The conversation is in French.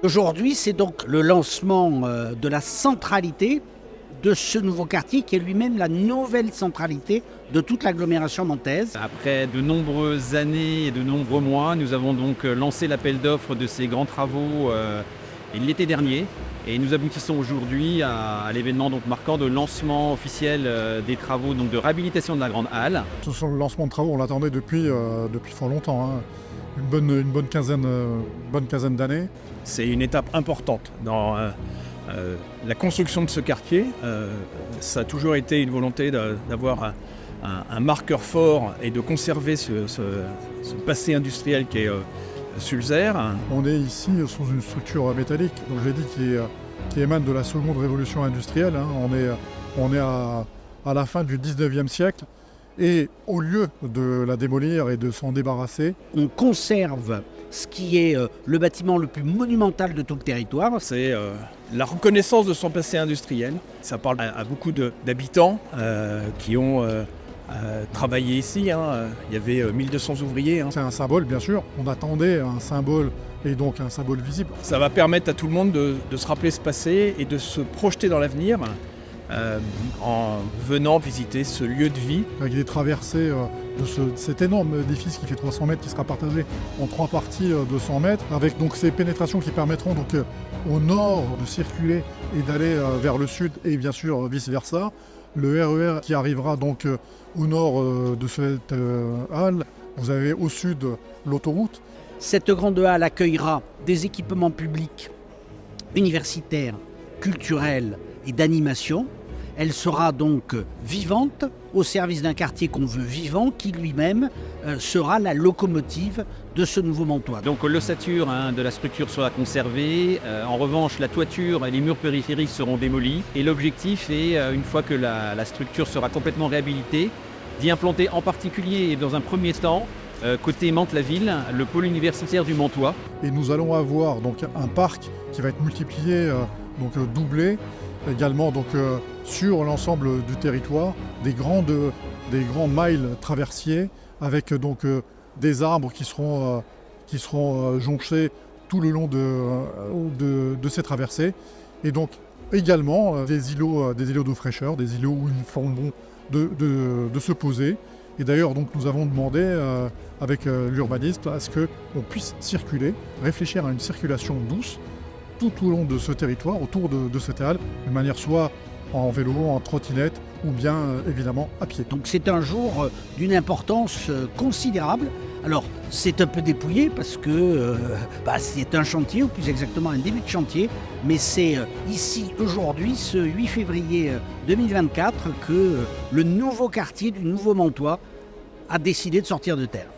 Aujourd'hui, c'est donc le lancement de la centralité de ce nouveau quartier qui est lui-même la nouvelle centralité de toute l'agglomération nantaise. Après de nombreuses années et de nombreux mois, nous avons donc lancé l'appel d'offres de ces grands travaux l'été dernier. Et nous aboutissons aujourd'hui à l'événement donc marquant de lancement officiel des travaux donc de réhabilitation de la Grande Halle. Ce sont le lancement de travaux, on l'attendait depuis fort longtemps, hein. Une bonne quinzaine d'années. C'est une étape importante dans la construction de ce quartier. Ça a toujours été une volonté d'avoir un marqueur fort et de conserver ce passé industriel qui est Sulzer. On est ici sous une structure métallique, donc je l'ai dit, qui émane de la seconde révolution industrielle, hein. On est à la fin du 19e siècle. Et au lieu de la démolir et de s'en débarrasser, on conserve ce qui est le bâtiment le plus monumental de tout le territoire. C'est la reconnaissance de son passé industriel. Ça parle à beaucoup d'habitants qui ont travaillé ici, hein. Il y avait 1200 ouvriers, hein. C'est un symbole, bien sûr. On attendait un symbole et donc un symbole visible. Ça va permettre à tout le monde de se rappeler ce passé et de se projeter dans l'avenir. En venant visiter ce lieu de vie. Avec des traversées de cet énorme édifice qui fait 300 mètres, qui sera partagé en 3 parties de 100 mètres, avec donc ces pénétrations qui permettront donc au nord de circuler et d'aller vers le sud et bien sûr vice-versa. Le RER qui arrivera donc au nord de cette halle. Vous avez au sud l'autoroute. Cette grande halle accueillera des équipements publics, universitaires, culturels et d'animation. Elle sera donc vivante au service d'un quartier qu'on veut vivant qui lui-même sera la locomotive de ce nouveau Montois. Donc l'ossature de la structure sera conservée. En revanche, la toiture et les murs périphériques seront démolis. Et l'objectif est, une fois que la structure sera complètement réhabilitée, d'y implanter en particulier et dans un premier temps, côté Mantes-la-Ville, le pôle universitaire du Montois. Et nous allons avoir donc un parc qui va être multiplié, doublé. Également donc sur l'ensemble du territoire, des grands miles traversiers avec donc des arbres qui seront jonchés tout le long de ces traversées. Et donc également des îlots de fraîcheur, des îlots où ils feront bon de se poser. Et d'ailleurs donc nous avons demandé avec l'urbaniste à ce qu'on puisse circuler, réfléchir à une circulation douce tout au long de ce territoire, autour de cette halle, de manière soit en vélo, en trottinette ou bien évidemment à pied. Donc c'est un jour d'une importance considérable. Alors c'est un peu dépouillé parce que c'est un chantier, ou plus exactement un début de chantier, mais c'est ici aujourd'hui, ce 8 février 2024, que le nouveau quartier du nouveau Montois a décidé de sortir de terre.